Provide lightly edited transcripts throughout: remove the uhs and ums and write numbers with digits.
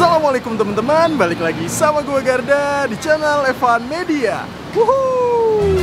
Assalamualaikum teman-teman, balik lagi sama gue Garda di channel Evan Media. Wuhuu.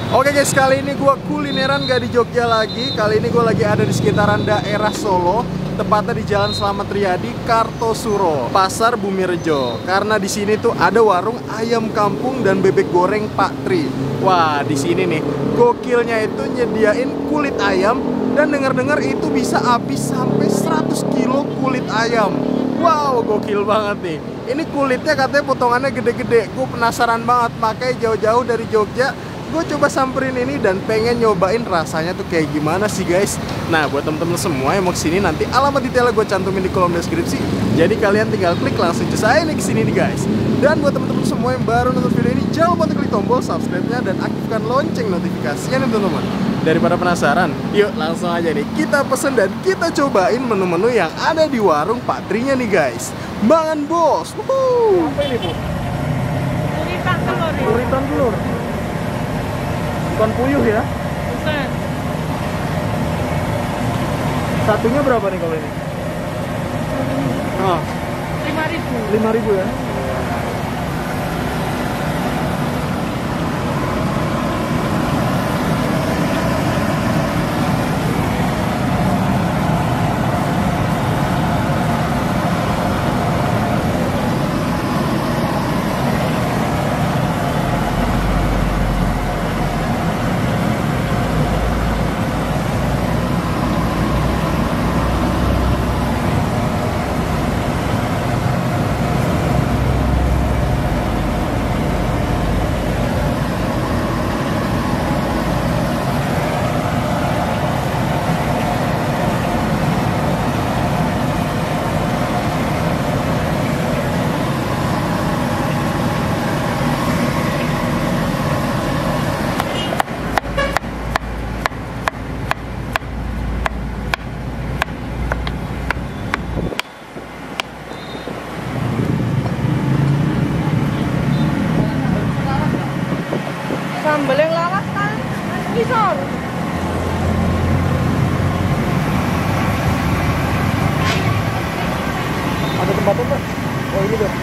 Oke guys, kali ini gue kulineran gak di Jogja lagi. Kali ini gue lagi ada di sekitaran daerah Solo, tepatnya di Jalan Slamet Riyadi, Kartasura, Pasar Bumirejo. Karena di sini tuh ada warung ayam kampung dan bebek goreng Pak Tri. Wah, di sini nih gokilnya itu nyediain kulit ayam, dan dengar-dengar itu bisa habis sampai 100 kilo kulit ayam. Wow, gokil banget nih. Ini kulitnya katanya potongannya gede-gede. Gue penasaran banget, makanya jauh-jauh dari Jogja gue coba samperin ini dan pengen nyobain rasanya tuh kayak gimana sih guys. Nah, buat temen-temen semua yang mau kesini, nanti alamat detailnya gue cantumin di kolom deskripsi. Jadi kalian tinggal klik langsung cus aja nih kesini nih guys. Dan buat temen-temen semua yang baru nonton video ini, jangan lupa untuk klik tombol subscribe-nya dan aktifkan lonceng notifikasinya nih teman-teman. Daripada penasaran, yuk langsung aja nih kita pesen dan kita cobain menu-menu yang ada di warung Pak Trinya nih guys. Bangan bos. Wuhuu. Apa ini bu? Uritan telur. Uritan telur. Bukan puyuh ya? Bukan. Satunya berapa nih kalau ini? Oh. 5.000. 5.000 ya? Sambal yang lawas kan? Kisor. Ada tempatnya Pak? Oh ini dong.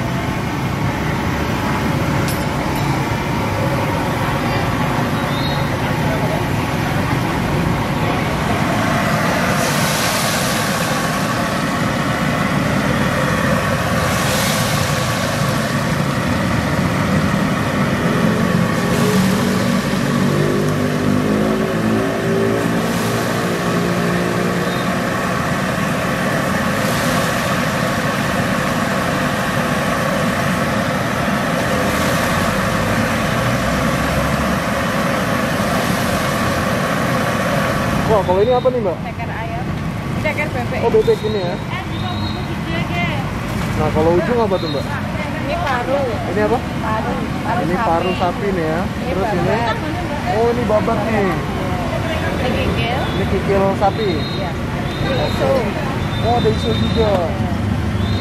Wah, kalau ini apa nih Mbak? Ceker ayam. Ceker bebek. Oh, bebek ini ya? Juga bumbu gede deh. Nah, kalau ujung apa tuh Mbak? Ini paru. Ini apa? Paru. Ini paru sapi nih ya. Terus ini? babat. Oh, ini babat nih. Ini kikil. Ini kikil sapi. Iya. Ini iso. Oh, ada iso juga.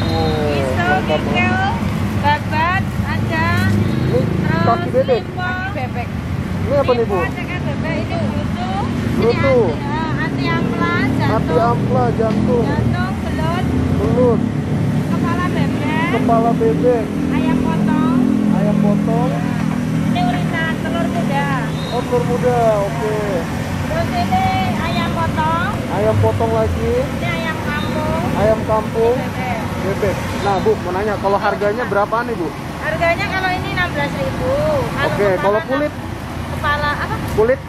Oh, Iso, mantap kikil, banget. babat, ada. Ini kaki bebek. Kaki bebek. Ini apa nih Bu? Ceker bebek. Ini bruto. Bruto. Hati amplas, Hati jantung. ampla, jantung, Jantung, belut, belut, kepala bebek, kepala bebek, ayam potong. ayam potong. Ini uritan telur muda. Oh, telur muda, oke. Terus ini ayam potong. Ayam potong lagi, Ini ayam kampung. ayam kampung, Bebek. bebek. Nah Bu, mau nanya, kalau harganya berapa nih Bu? Harganya kalau ini 16.000. Oke, kalau kulit? Kepala apa? Kulit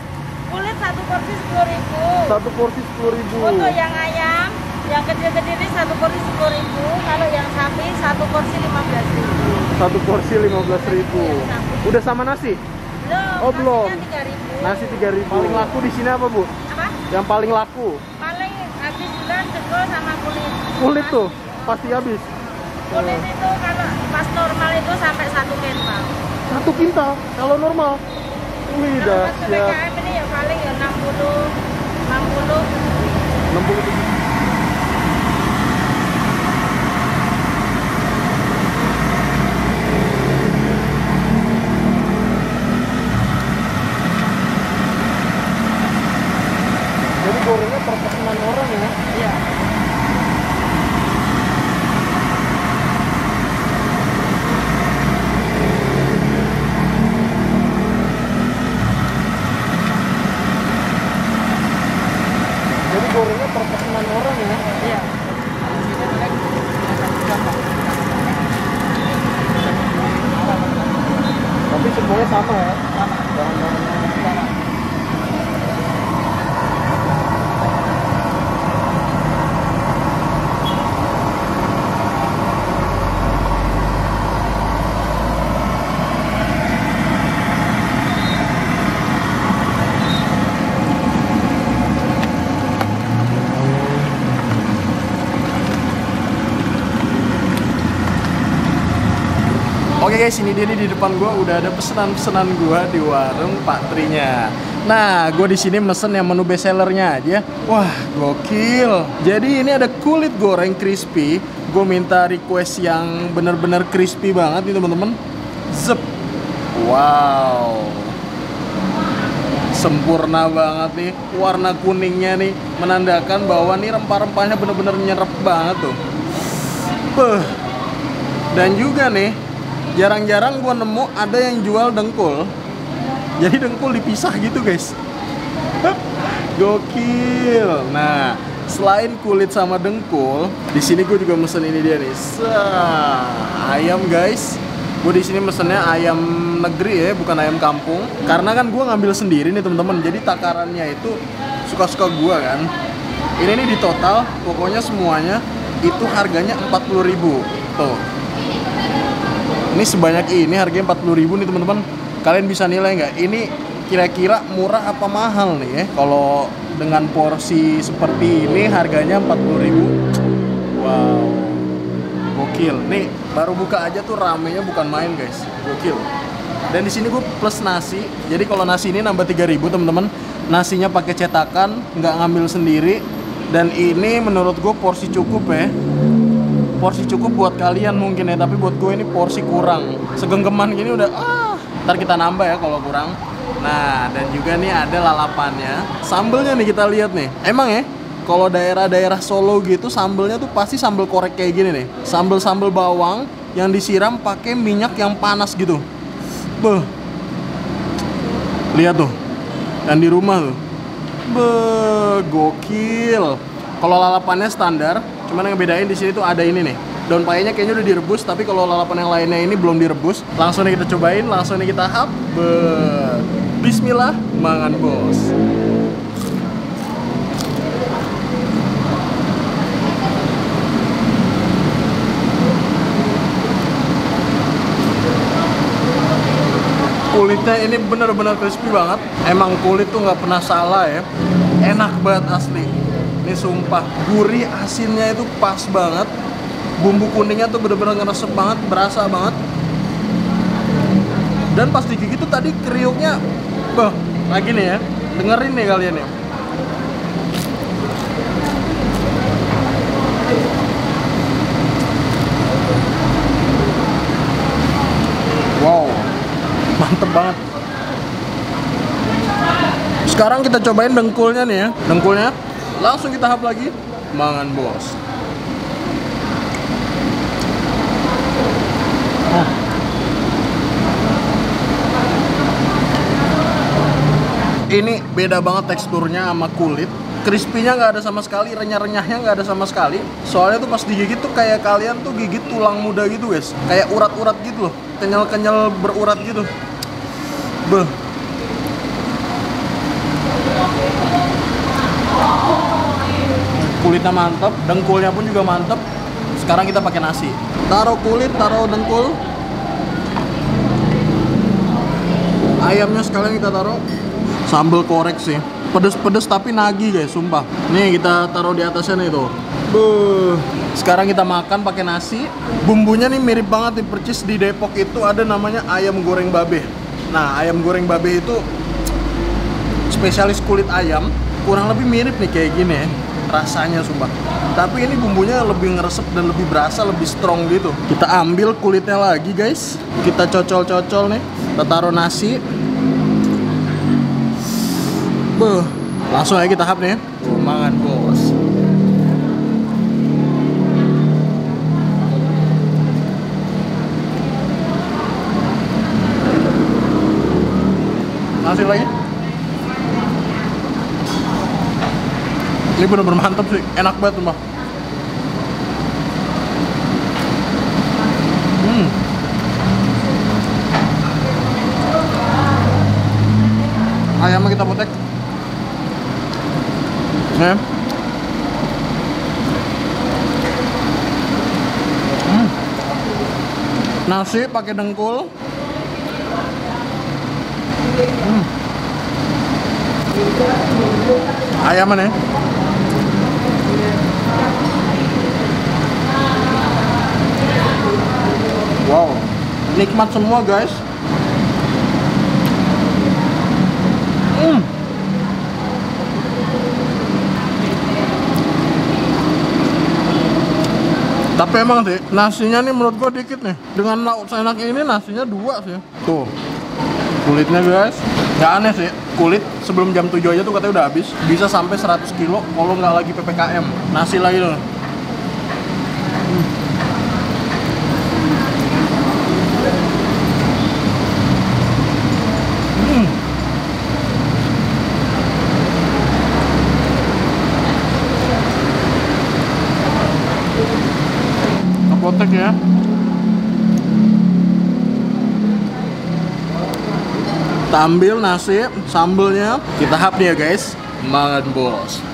Kulit satu porsi 10.000. satu porsi 10.000. Untuk yang ayam, yang kecil-kecil ini satu porsi 10.000. Kalau yang sapi satu porsi 15.000. Satu porsi 15.000. Udah sama nasi? Belum. Oh, belum. Nasinya 3.000. Nasi 3.000. Paling laku di sini apa Bu? Apa? Yang paling laku? Paling habis bulan jengkol sama kulit. Kulit tuh pasti habis. Kulit itu kalau pas normal itu sampai 1 kental. 1 kintal kalau normal. Wih, Kalau pas dahsyat. PPKM ini ya paling ya 60. 60 pesanan orang ya. Iya. Tapi semuanya sama ya. Bahan-bahannya sama. Oke guys, ini dia nih di depan gua udah ada pesanan-pesanan gua di warung Pak Trinya. Nah, gue di sini mesen yang menu bestsellernya aja. Wah, gokil. Jadi ini ada kulit goreng crispy. Gue minta request yang bener-bener crispy banget nih teman-teman. Zep. Wow. Sempurna banget nih. Warna kuningnya nih menandakan bahwa nih rempah-rempahnya bener-bener nyerep banget tuh. Dan juga nih, jarang-jarang gue nemu ada yang jual dengkul. Jadi dengkul dipisah gitu guys. Gokil. Nah, selain kulit sama dengkul, di sini gue juga mesen ini dia nih. Ayam guys. Gue di sini mesennya ayam negeri ya, bukan ayam kampung. Karena kan gue ngambil sendiri nih teman-teman. Jadi takarannya itu suka-suka gue kan. Ini nih di total, pokoknya semuanya itu harganya 40.000. Tuh. Ini sebanyak ini harganya 40.000 nih teman-teman. Kalian bisa nilai nggak? Ini kira-kira murah apa mahal nih ya? Kalau dengan porsi seperti ini harganya 40.000. Wow, gokil. Nih baru buka aja tuh ramenya bukan main guys. Gokil. Dan di sini gue plus nasi. Jadi kalau nasi ini nambah 3.000 teman-teman. Nasinya pakai cetakan, nggak ngambil sendiri. Dan ini menurut gue porsi cukup ya. Porsi cukup buat kalian mungkin ya, tapi buat gue ini porsi kurang. Segenggeman gini udah ntar kita nambah ya kalau kurang. Nah, dan juga nih ada lalapannya. Sambelnya nih kita lihat nih. Emang ya, kalau daerah-daerah Solo gitu sambelnya tuh pasti sambel korek kayak gini nih. Sambel-sambel bawang yang disiram pakai minyak yang panas gitu. Beuh. Lihat tuh. Yang di rumah tuh. Beuh, gokil. Kalau lalapannya standar, cuman yang bedain di sini tuh ada ini nih. Daun payanya kayaknya udah direbus, tapi kalau lalapan yang lainnya ini belum direbus. Langsung nih kita cobain, langsung nih kita hap. Bismillah, mangan bos. Kulitnya ini bener-bener crispy banget. Emang kulit tuh nggak pernah salah ya. Enak banget asli. Ini sumpah, gurih asinnya itu pas banget. Bumbu kuningnya tuh bener-bener ngeresep banget, berasa banget. Dan pas digigit tuh tadi kriuknya, lagi nih ya, dengerin nih kalian ya. Wow, mantep banget. Sekarang kita cobain dengkulnya nih ya. Dengkulnya, langsung kita hap lagi, mangan bos. Ini beda banget teksturnya sama kulit. Crispy-nya nggak ada sama sekali, renyah-renyahnya nggak ada sama sekali. Soalnya tuh pas digigit tuh kayak kalian tuh gigit tulang muda gitu guys. Kayak urat-urat gitu loh, kenyal-kenyal berurat gitu. Beuh. Kulitnya mantep, dengkulnya pun juga mantep. Sekarang kita pakai nasi. Taruh kulit, taruh dengkul. Ayamnya sekalian kita taruh. Sambal korek sih, pedes-pedes tapi nagih guys, sumpah. Nih kita taruh di atasnya nih tuh. Sekarang kita makan pakai nasi. Bumbunya nih mirip banget nih, percis di Depok itu ada namanya ayam goreng babe. Nah, ayam goreng babe itu spesialis kulit ayam, kurang lebih mirip nih kayak gini ya rasanya sumpah. Tapi ini bumbunya lebih ngeresep dan lebih berasa, lebih strong gitu. Kita ambil kulitnya lagi guys. Kita cocol-cocol nih. Kita taruh nasi. Langsung aja kita hap nih. Mangan bos. Nasi lagi. Ini bener-bener mantep sih, enak banget Mbak. Ayamnya kita potek. Nih. Nasi pakai dengkul. Ayamnya nih. Wow, nikmat semua guys. Tapi emang sih, nasinya nih menurut gua dikit nih. Dengan lauk seenak ini nasinya 2 sih. Tuh, kulitnya guys. Gak aneh sih, kulit sebelum jam 7 aja tuh katanya udah habis. Bisa sampai 100 kilo kalau nggak lagi PPKM. Nasi lagi tuh. Potek ya. Kita ambil nasi, sambelnya, kita hap nih ya guys. Makan bos.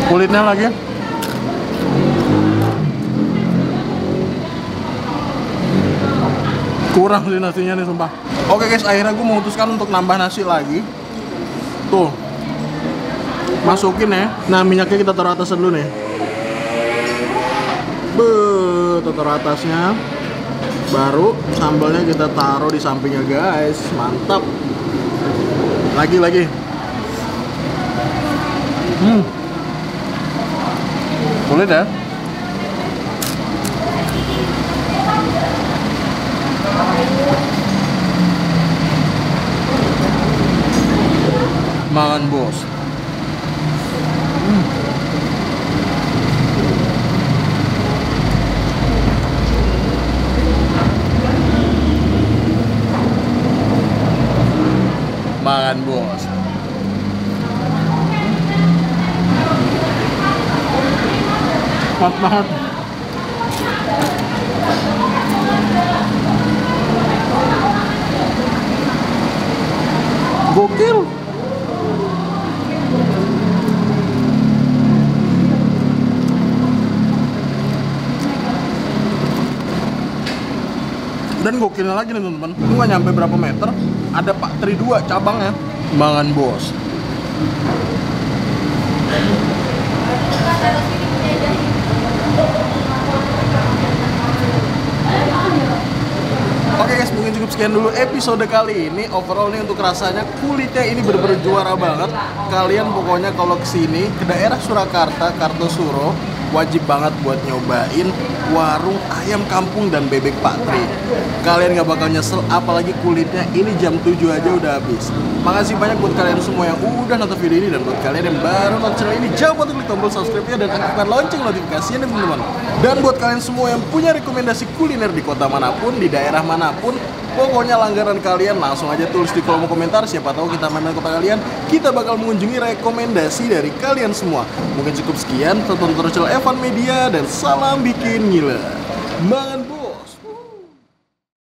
Kulitnya lagi. Kurang sih nasinya nih sumpah. Oke guys, akhirnya gue memutuskan untuk nambah nasi lagi. Tuh, masukin ya. Nah, minyaknya kita taruh atas dulu nih. Taruh atasnya. Baru sambalnya kita taruh di sampingnya guys. Mantap. Lagi. Kulit ya. Makan bos. Makan bos. Mantap banget. Gokil. Dan gokilnya lagi nih teman-teman, itu nggak nyampe berapa meter, ada Pak Tri 2 cabangnya. Mangan bos. Oke guys, mungkin cukup sekian dulu episode kali ini. Overall nih untuk rasanya kulitnya ini bener-bener juara banget. Kalian pokoknya kalau kesini ke daerah Surakarta, Kartasura, wajib banget buat nyobain warung ayam kampung dan bebek Pak Tri. Kalian gak bakal nyesel, apalagi kulitnya ini jam 7 aja udah habis. Makasih banyak buat kalian semua yang udah nonton video ini, dan buat kalian yang baru nonton channel ini, jangan lupa untuk klik tombol subscribe-nya dan aktifkan lonceng notifikasinya nih teman-teman. Dan buat kalian semua yang punya rekomendasi kuliner di kota manapun, di daerah manapun, pokoknya langganan kalian langsung aja tulis di kolom komentar. Siapa tahu kita main kota kalian, kita bakal mengunjungi rekomendasi dari kalian semua. Mungkin cukup sekian, tonton terus channel Evan Media dan salam bikin gila. Mangan